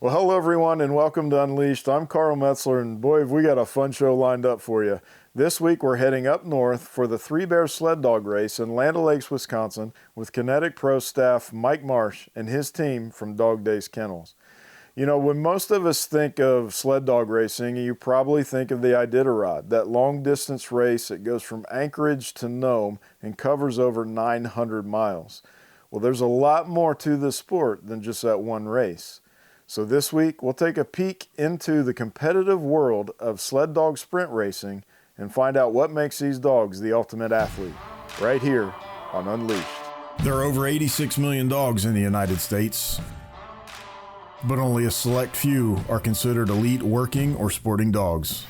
Well, hello everyone and welcome to Unleashed. I'm Carl Metzler and boy, have we got a fun show lined up for you. This week we're heading up north for the Three Bears Sled Dog Race in Land O'Lakes, Wisconsin with Kinetic Pro staff Mike Marsh and his team from Dog Days Kennels. You know, when most of us think of sled dog racing, you probably think of the Iditarod, that long distance race that goes from Anchorage to Nome and covers over 900 miles. Well, there's a lot more to this sport than just that one race. So this week, we'll take a peek into the competitive world of sled dog sprint racing and find out what makes these dogs the ultimate athlete, right here on Unleashed. There are over 86 million dogs in the United States, but only a select few are considered elite working or sporting dogs.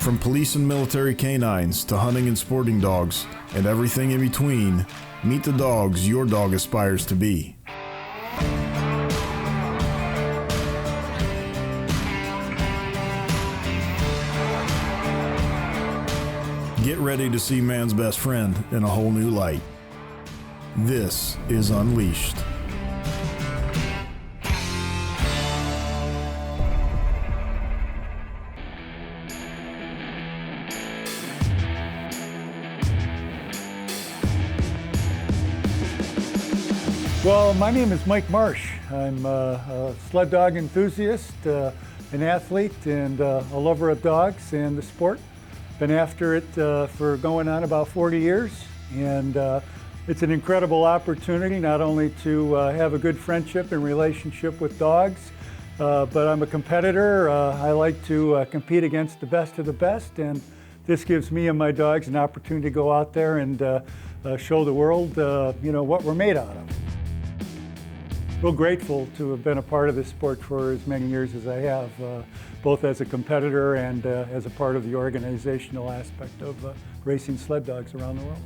From police and military canines to hunting and sporting dogs and everything in between, meet the dogs your dog aspires to be. Get ready to see man's best friend in a whole new light. This is Unleashed. Well, my name is Mike Marsh. I'm a sled dog enthusiast, an athlete, and a lover of dogs and the sport. Been after it for going on about 40 years, and it's an incredible opportunity not only to have a good friendship and relationship with dogs, but I'm a competitor. I like to compete against the best of the best, and this gives me and my dogs an opportunity to go out there and show the world what we're made out of. Real grateful to have been a part of this sport for as many years as I have, both as a competitor and as a part of the organizational aspect of racing sled dogs around the world.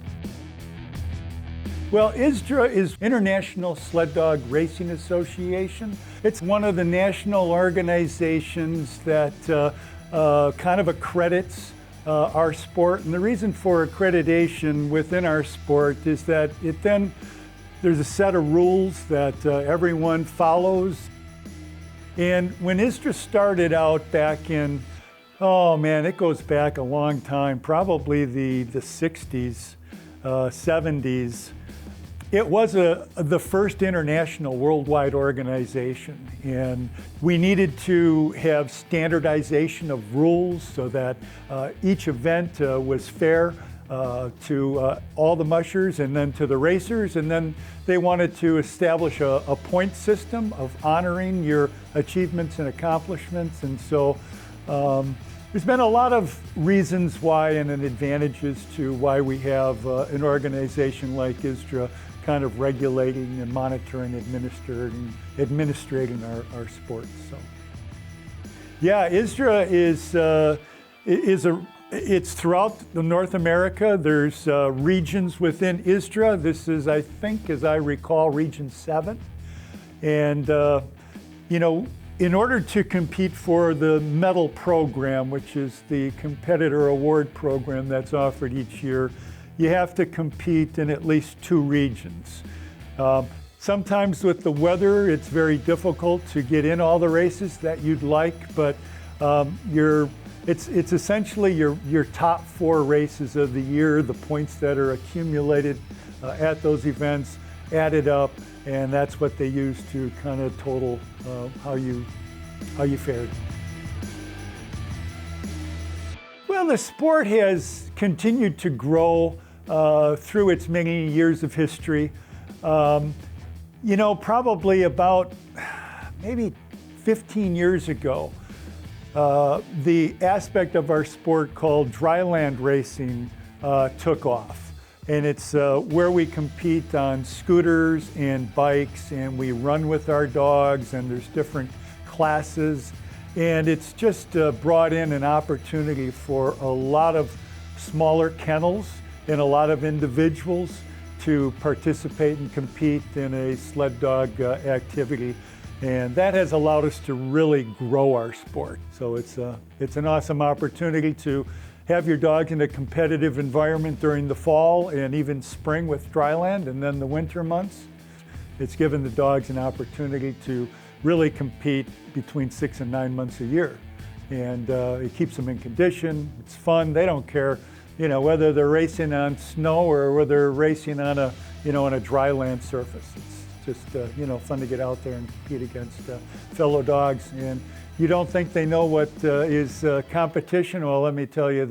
Well, ISDRA is International Sled Dog Racing Association. It's one of the national organizations that kind of accredits our sport. And the reason for accreditation within our sport is that there's a set of rules that everyone follows. And when ISDRA started out back in, it goes back a long time, probably the 60s, 70s, it was the first international worldwide organization. And we needed to have standardization of rules so that each event was fair to all the mushers and then to the racers, and then they wanted to establish a point system of honoring your achievements and accomplishments. And so there's been a lot of reasons why and advantages to why we have an organization like ISDRA kind of regulating and monitoring, administrating our sports. So yeah, ISDRA it's throughout North America. There's regions within ISDRA. This is, I think, as I recall, Region 7. And, in order to compete for the medal program, which is the competitor award program that's offered each year, you have to compete in at least 2 regions. Sometimes with the weather, it's very difficult to get in all the races that you'd like, but it's essentially your top 4 races of the year, the points that are accumulated at those events, added up, and that's what they use to kind of total how you fared. Well, the sport has continued to grow through its many years of history. Probably about maybe 15 years ago, the aspect of our sport called dryland racing took off. And it's where we compete on scooters and bikes, and we run with our dogs, and there's different classes. And it's just brought in an opportunity for a lot of smaller kennels and a lot of individuals to participate and compete in a sled dog activity. And that has allowed us to really grow our sport. So it's an awesome opportunity to have your dog in a competitive environment during the fall and even spring with dryland, and then the winter months. It's given the dogs an opportunity to really compete between 6 and 9 months a year. And it keeps them in condition, it's fun, they don't care, whether they're racing on snow or whether they're racing on a dry land surface. It's just, fun to get out there and compete against fellow dogs. And you don't think they know what is competition? Well, let me tell you,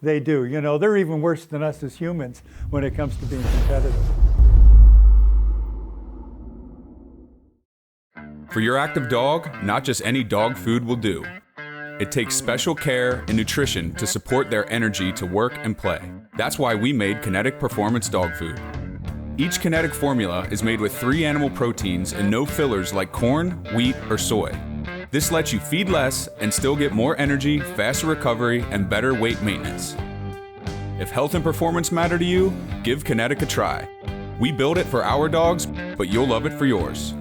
they do. They're even worse than us as humans when it comes to being competitive. For your active dog, not just any dog food will do. It takes special care and nutrition to support their energy to work and play. That's why we made Kinetic Performance Dog Food. Each Kinetic formula is made with 3 animal proteins and no fillers like corn, wheat, or soy. This lets you feed less and still get more energy, faster recovery, and better weight maintenance. If health and performance matter to you, give Kinetic a try. We build it for our dogs, but you'll love it for yours.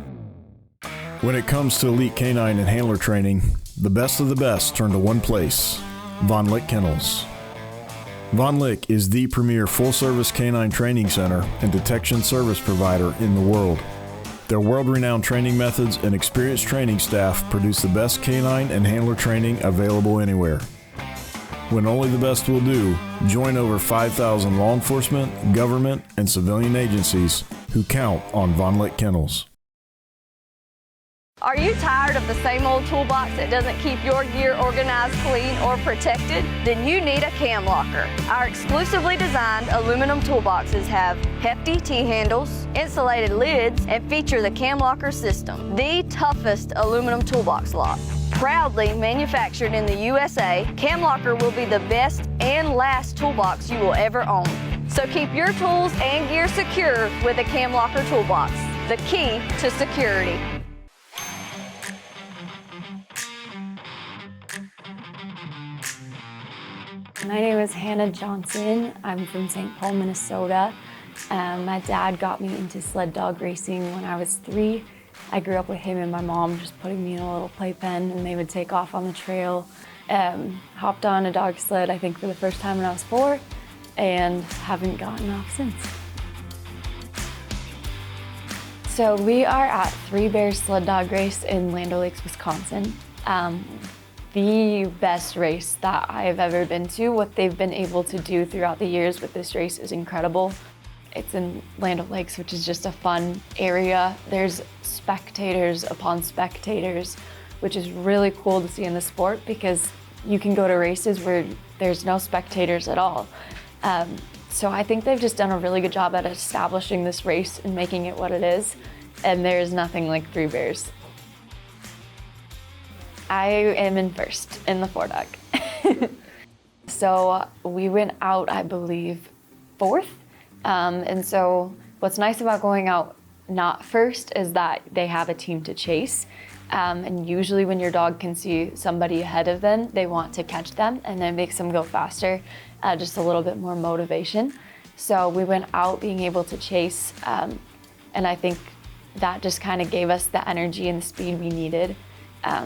When it comes to elite canine and handler training, the best of the best turn to one place, Von Lick Kennels. Von Lick is the premier full-service canine training center and detection service provider in the world. Their world-renowned training methods and experienced training staff produce the best canine and handler training available anywhere. When only the best will do, join over 5,000 law enforcement, government, and civilian agencies who count on Von Lick Kennels. Are you tired of the same old toolbox that doesn't keep your gear organized, clean, or protected? Then you need a cam locker. Our exclusively designed aluminum toolboxes have hefty T-handles, insulated lids, and feature the cam locker system, the toughest aluminum toolbox lock. Proudly manufactured in the USA, Cam Locker will be the best and last toolbox you will ever own. So keep your tools and gear secure with a Cam Locker toolbox, the key to security. My name is Hannah Johnson. I'm from St. Paul, Minnesota. My dad got me into sled dog racing when I was 3. I grew up with him and my mom just putting me in a little playpen, and they would take off on the trail. Hopped on a dog sled, I think, for the first time when I was 4, and haven't gotten off since. So we are at Three Bears Sled Dog Race in Land O'Lakes, Wisconsin. The best race that I've ever been to. What they've been able to do throughout the years with this race is incredible. It's in Land O'Lakes, which is just a fun area. There's spectators upon spectators, which is really cool to see in the sport because you can go to races where there's no spectators at all. So I think they've just done a really good job at establishing this race and making it what it is, and there's nothing like Three Bears. I am in first in the 4-dog. So we went out, I believe, 4th. And so what's nice about going out not first is that they have a team to chase. And usually when your dog can see somebody ahead of them, they want to catch them, and that makes them go faster, just a little bit more motivation. So we went out being able to chase, and I think that just kind of gave us the energy and the speed we needed.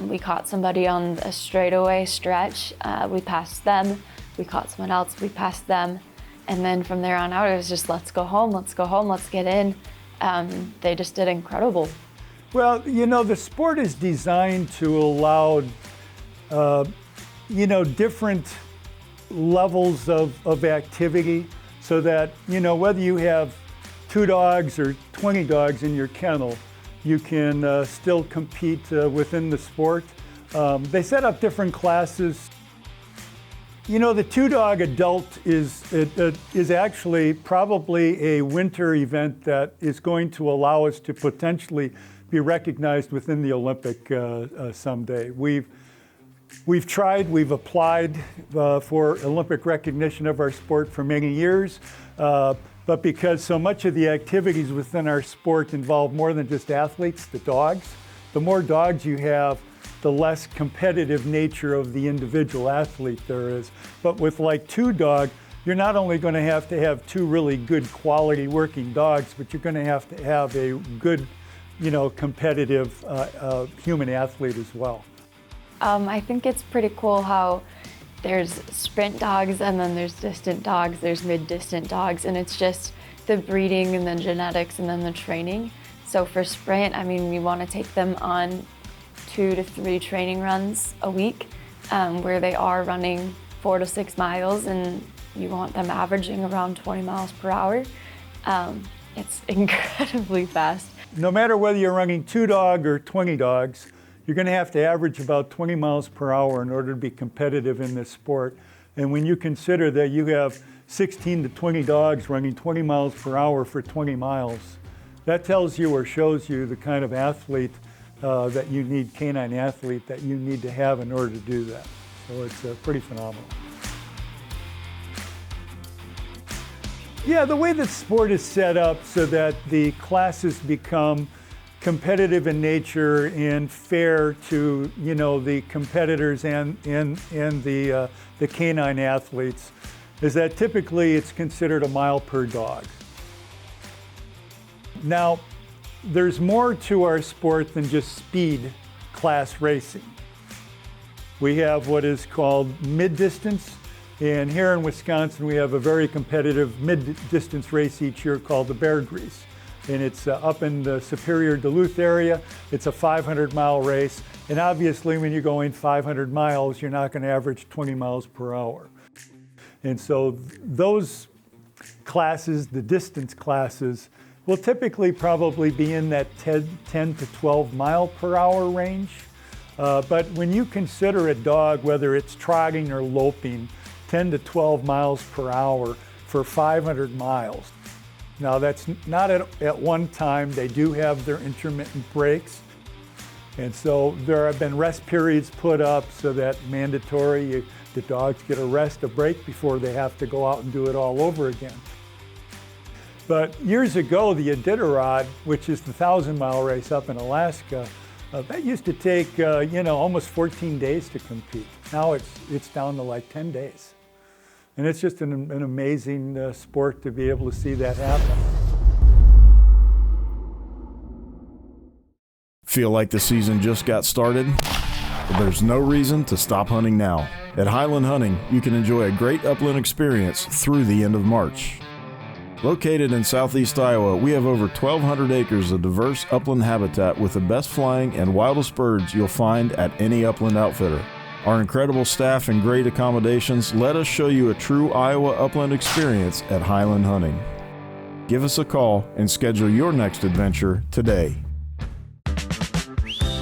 We caught somebody on a straightaway stretch, we passed them, we caught someone else, we passed them, and then from there on out it was just let's go home, let's get in. They just did incredible. Well, the sport is designed to allow, different levels of activity so that, whether you have 2 dogs or 20 dogs in your kennel, you can still compete within the sport. They set up different classes. The 2-dog adult is actually probably a winter event that is going to allow us to potentially be recognized within the Olympic someday. We've tried, we've applied for Olympic recognition of our sport for many years. But because so much of the activities within our sport involve more than just athletes, the dogs, the more dogs you have, the less competitive nature of the individual athlete there is. But with like 2-dog, you're not only going to have 2 really good quality working dogs, but you're going to have a good, competitive human athlete as well. I think it's pretty cool how there's sprint dogs, and then there's distant dogs, there's mid-distant dogs, and it's just the breeding and the genetics and then the training. So for sprint, I mean, we want to take them on 2 to 3 training runs a week where they are running 4 to 6 miles, and you want them averaging around 20 miles per hour. It's incredibly fast. No matter whether you're running 2 dog or 20 dogs, you're going to have to average about 20 miles per hour in order to be competitive in this sport. And when you consider that you have 16 to 20 dogs running 20 miles per hour for 20 miles, that tells you or shows you the kind of athlete that you need, canine athlete, that you need to have in order to do that. So it's pretty phenomenal. Yeah, the way the sport is set up so that the classes become competitive in nature and fair to, you know, the competitors and the canine athletes is that typically it's considered a mile per dog. Now, there's more to our sport than just speed class racing. We have what is called mid-distance, and here in Wisconsin we have a very competitive mid-distance race each year called the Bear Grease. And it's up in the Superior Duluth area. It's a 500-mile race. And obviously when you're going 500 miles, you're not going to average 20 miles per hour. And so those classes, the distance classes, will typically probably be in that 10 to 12 mile per hour range. But when you consider a dog, whether it's trotting or loping, 10 to 12 miles per hour for 500 miles. Now that's not at one time. They do have their intermittent breaks. And so there have been rest periods put up so that mandatory, the dogs get a break before they have to go out and do it all over again. But years ago, the Iditarod, which is the 1,000-mile race up in Alaska, that used to take almost 14 days to compete. Now it's down to like 10 days. And it's just an amazing sport to be able to see that happen. Feel like the season just got started? Well, there's no reason to stop hunting now. At Highland Hunting, you can enjoy a great upland experience through the end of March. Located in southeast Iowa, we have over 1,200 acres of diverse upland habitat with the best flying and wildest birds you'll find at any upland outfitter. Our incredible staff and great accommodations let us show you a true Iowa upland experience at Highland Hunting. Give us a call and schedule your next adventure today.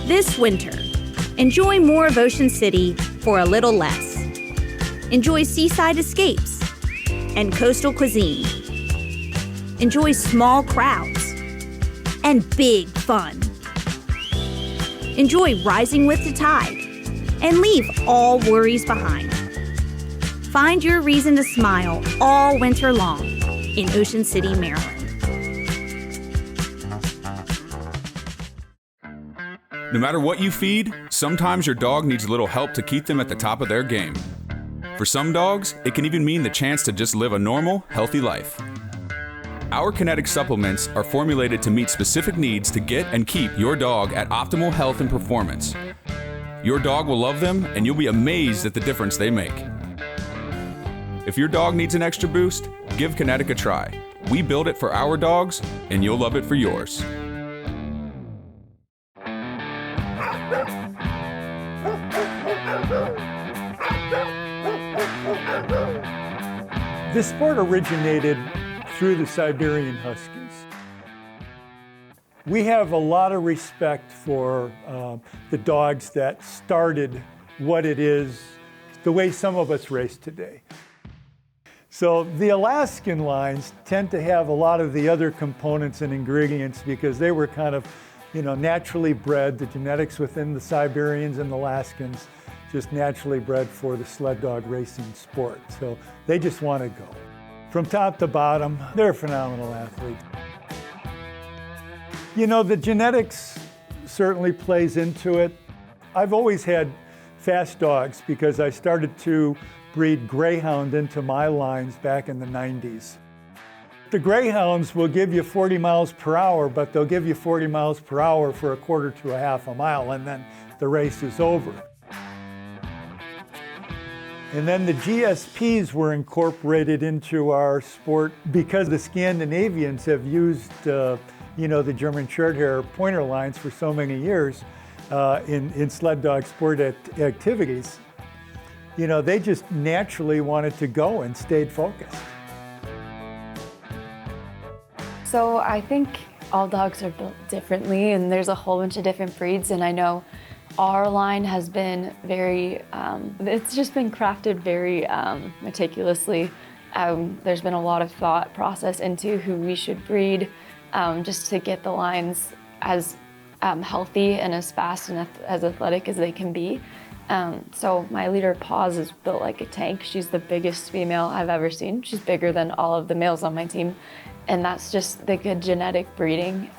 This winter, enjoy more of Ocean City for a little less. Enjoy seaside escapes and coastal cuisine. Enjoy small crowds and big fun. Enjoy rising with the tide and leave all worries behind. Find your reason to smile all winter long in Ocean City, Maryland. No matter what you feed, sometimes your dog needs a little help to keep them at the top of their game. For some dogs, it can even mean the chance to just live a normal, healthy life. Our Kinetic supplements are formulated to meet specific needs to get and keep your dog at optimal health and performance. Your dog will love them, and you'll be amazed at the difference they make. If your dog needs an extra boost, give Kinetic a try. We build it for our dogs, and you'll love it for yours. This sport originated through the Siberian Huskies. We have a lot of respect for the dogs that started what it is, the way some of us race today. So the Alaskan lines tend to have a lot of the other components and ingredients because they were kind of, naturally bred. The genetics within the Siberians and the Alaskans just naturally bred for the sled dog racing sport. So they just want to go. From top to bottom, they're phenomenal athletes. The genetics certainly plays into it. I've always had fast dogs because I started to breed greyhound into my lines back in the 90s. The greyhounds will give you 40 miles per hour, but they'll give you 40 miles per hour for a quarter to a half a mile, and then the race is over. And then the GSPs were incorporated into our sport because the Scandinavians have used the German Shorthair pointer lines for so many years in sled dog sport activities, they just naturally wanted to go and stayed focused. So I think all dogs are built differently, and there's a whole bunch of different breeds, and I know our line has been very, it's just been crafted very meticulously. There's been a lot of thought process into who we should breed, just to get the lines as healthy and as fast and as athletic as they can be. So my leader, Paws, is built like a tank. She's the biggest female I've ever seen. She's bigger than all of the males on my team. And that's just the good genetic breeding.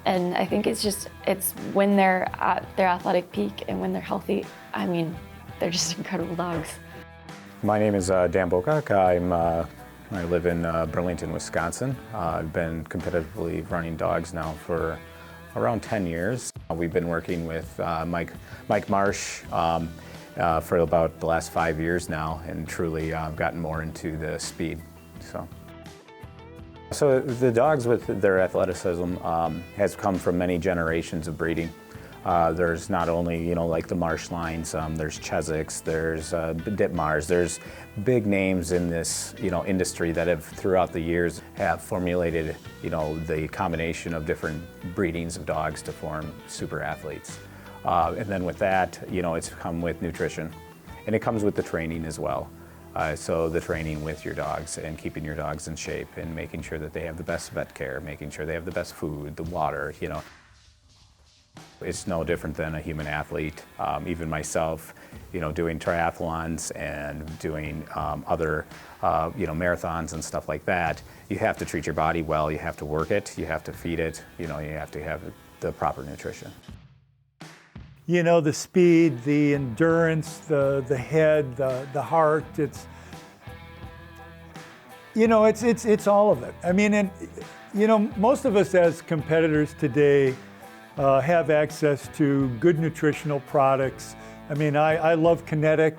And I think it's when they're at their athletic peak and when they're healthy, I mean, they're just incredible dogs. My name is Dan Bokak. I live in Burlington, Wisconsin. I've been competitively running dogs now for around 10 years. We've been working with Mike Marsh for about the last 5 years now, and truly gotten more into the speed. So the dogs with their athleticism has come from many generations of breeding. There's not only, like the Marsh lines, there's Cheswick's, there's Ditmars, there's big names in this, industry that have throughout the years have formulated, the combination of different breedings of dogs to form super athletes. And then with that, it's come with nutrition, and it comes with the training as well. So the training with your dogs and keeping your dogs in shape and making sure that they have the best vet care, making sure they have the best food, the water, It's no different than a human athlete. Even myself, doing triathlons and doing other, marathons and stuff like that, you have to treat your body well, you have to work it, you have to feed it, you have to have the proper nutrition. The speed, the endurance, the head, the heart, it's all of it. I mean, and, most of us as competitors today have access to good nutritional products. I mean, I love Kinetic.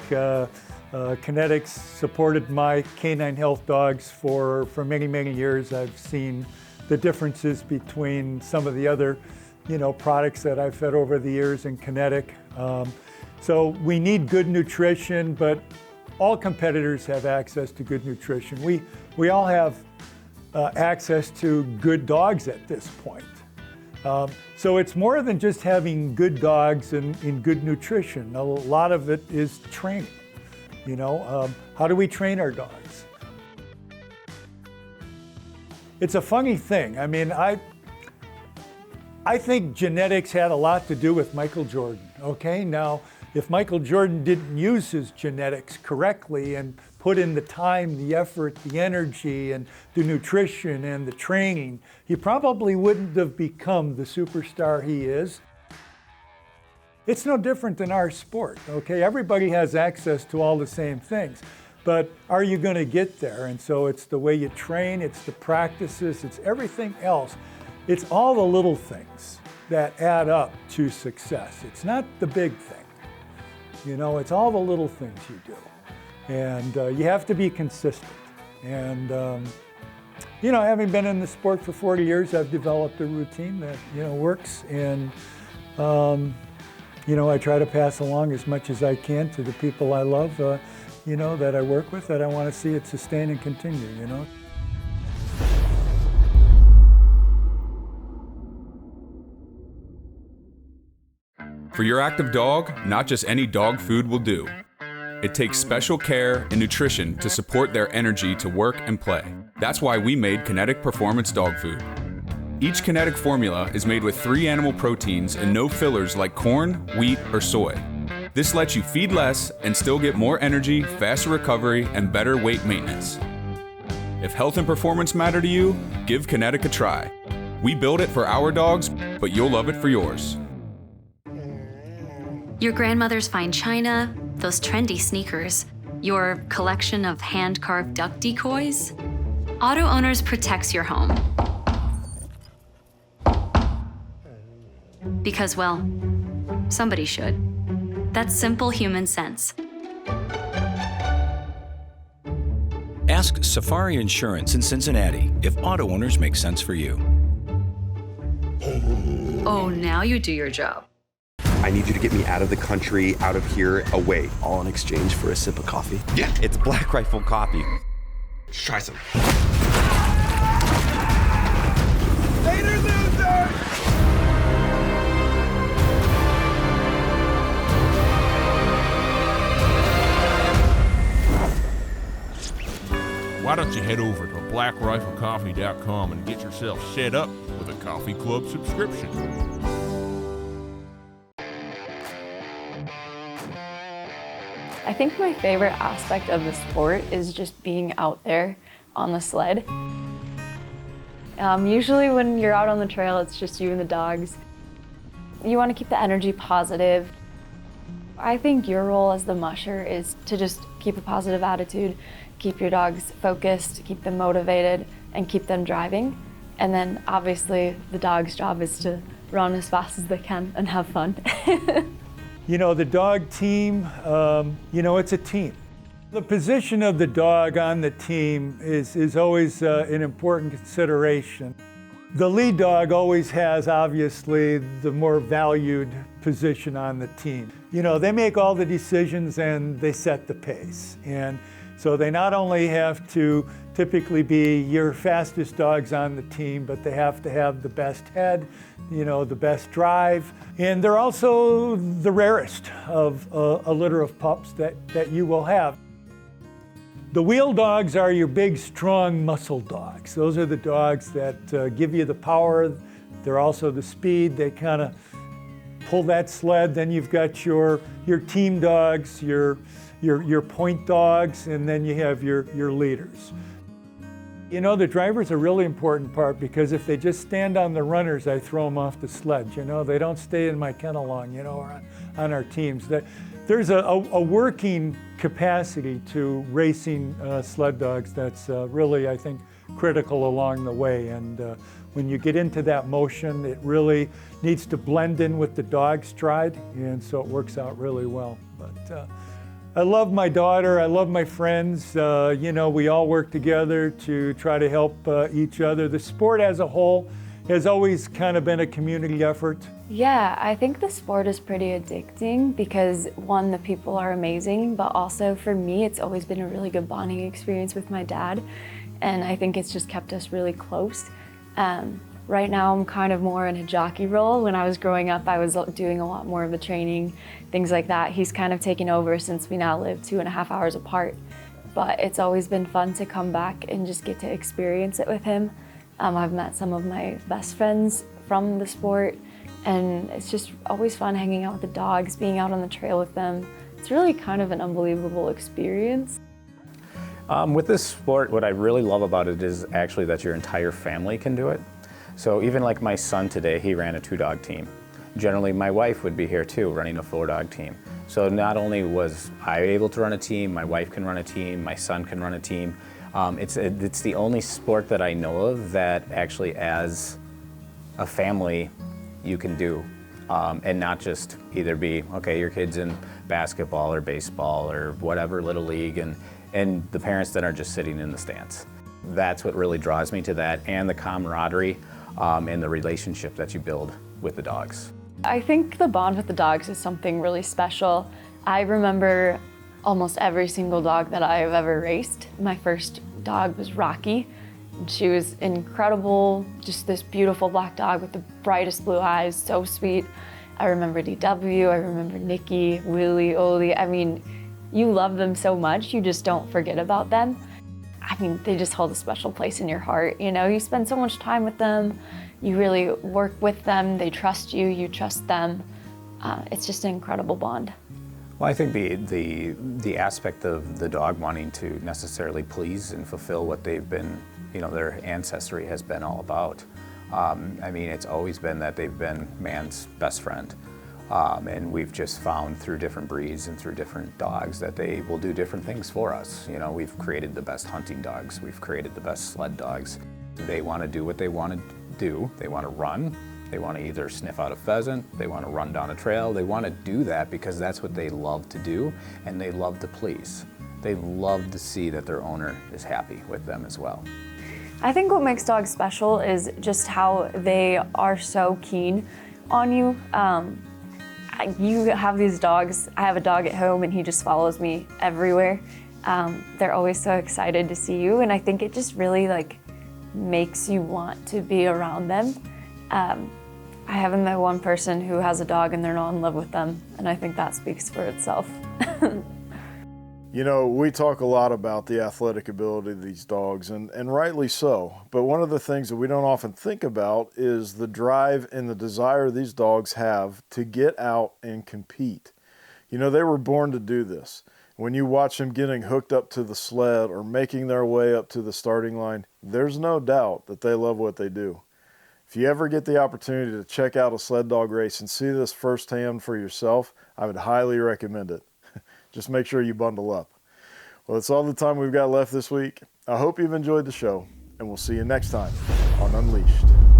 Kinetic's supported my canine health dogs for many, many years. I've seen the differences between some of the other products that I've fed over the years in Kinetic. So we need good nutrition, but all competitors have access to good nutrition. We all have access to good dogs at this point. So it's more than just having good dogs and good nutrition. A lot of it is training. How do we train our dogs? It's a funny thing. I mean, I think genetics had a lot to do with Michael Jordan, okay? Now, if Michael Jordan didn't use his genetics correctly and put in the time, the effort, the energy, and the nutrition and the training, he probably wouldn't have become the superstar he is. It's no different than our sport, okay? Everybody has access to all the same things, but are you gonna get there? And so it's the way you train, it's the practices, it's everything else. It's all the little things that add up to success. It's not the big thing. It's all the little things you do. And you have to be consistent. And, having been in the sport for 40 years, I've developed a routine that, works. And, I try to pass along as much as I can to the people I love, that I work with, that I want to see it sustain and continue, For your active dog, not just any dog food will do. It takes special care and nutrition to support their energy to work and play. That's why we made Kinetic Performance Dog Food. Each Kinetic formula is made with 3 animal proteins and no fillers like corn, wheat, or soy. This lets you feed less and still get more energy, faster recovery, and better weight maintenance. If health and performance matter to you, give Kinetic a try. We build it for our dogs, but you'll love it for yours. Your grandmother's fine china, those trendy sneakers, your collection of hand-carved duck decoys. Auto Owners protects your home. Because, well, somebody should. That's simple human sense. Ask Safari Insurance in Cincinnati if Auto Owners make sense for you. Oh, now you do your job. I need you to get me out of the country, out of here, away. All in exchange for a sip of coffee? Yeah, it's Black Rifle coffee. Let's try some. Later, loser! Why don't you head over to blackriflecoffee.com and get yourself set up with a coffee club subscription. I think my favorite aspect of the sport is just being out there on the sled. Usually when you're out on the trail, it's just you and the dogs. You want to keep the energy positive. I think your role as the musher is to just keep a positive attitude, keep your dogs focused, keep them motivated, and keep them driving. And then obviously the dog's job is to run as fast as they can and have fun. You know, the dog team, it's a team. The position of the dog on the team is always an important consideration. The lead dog always has, obviously, the more valued position on the team. You know, they make all the decisions and they set the pace. And so they not only have to typically be your fastest dogs on the team, but they have to have the best head, the best drive. And they're also the rarest of a litter of pups that you will have. The wheel dogs are your big, strong muscle dogs. Those are the dogs that give you the power. They're also the speed. They kind of pull that sled. Then you've got your team dogs, your point dogs, and then you have your leaders. You know, the driver's a really important part because if they just stand on the runners, I throw them off the sled. They don't stay in my kennel long, or on our teams. There's a working capacity to racing sled dogs that's really, I think, critical along the way. And when you get into that motion, it really needs to blend in with the dog stride, and so it works out really well. But I love my daughter, I love my friends. We all work together to try to help each other. The sport as a whole has always kind of been a community effort. Yeah, I think the sport is pretty addicting because one, the people are amazing, but also for me, it's always been a really good bonding experience with my dad. And I think it's just kept us really close. Right now, I'm kind of more in a jockey role. When I was growing up, I was doing a lot more of the training, things like that. He's kind of taken over since we now live 2.5 hours apart. But it's always been fun to come back and just get to experience it with him. I've met some of my best friends from the sport, and it's just always fun hanging out with the dogs, being out on the trail with them. It's really kind of an unbelievable experience. With this sport, what I really love about it is actually that your entire family can do it. So even like my son today, he ran a 2-dog team. Generally, my wife would be here too, running a 4-dog team. So not only was I able to run a team, my wife can run a team, my son can run a team. It's the only sport that I know of that actually, as a family, you can do. And not just either be, okay, your kid's in basketball or baseball or whatever, little league, and the parents that are just sitting in the stands. That's what really draws me to that, and the camaraderie and the relationship that you build with the dogs. I think the bond with the dogs is something really special. I remember almost every single dog that I've ever raced. My first dog was Rocky. She was incredible, just this beautiful black dog with the brightest blue eyes, so sweet. I remember DW, I remember Nikki, Willie, Oli. I mean, you love them so much, you just don't forget about them. I mean, they just hold a special place in your heart. You spend so much time with them, you really work with them, they trust you, you trust them. It's just an incredible bond. Well, I think the aspect of the dog wanting to necessarily please and fulfill what they've been, their ancestry has been all about. It's always been that they've been man's best friend. And we've just found through different breeds and through different dogs that they will do different things for us. We've created the best hunting dogs. We've created the best sled dogs. They want to do what they want to do. They want to run. They want to either sniff out a pheasant, they want to run down a trail. They want to do that because that's what they love to do, and they love to please. They love to see that their owner is happy with them as well. I think what makes dogs special is just how they are so keen on you. You have these dogs. I have a dog at home and he just follows me everywhere. They're always so excited to see you, and I think it just really like makes you want to be around them. I haven't met one person who has a dog and they're not in love with them, and I think that speaks for itself. You know, we talk a lot about the athletic ability of these dogs, and rightly so. But one of the things that we don't often think about is the drive and the desire these dogs have to get out and compete. You know, they were born to do this. When you watch them getting hooked up to the sled or making their way up to the starting line, there's no doubt that they love what they do. If you ever get the opportunity to check out a sled dog race and see this firsthand for yourself, I would highly recommend it. Just make sure you bundle up. Well, that's all the time we've got left this week. I hope you've enjoyed the show, and we'll see you next time on Unleashed.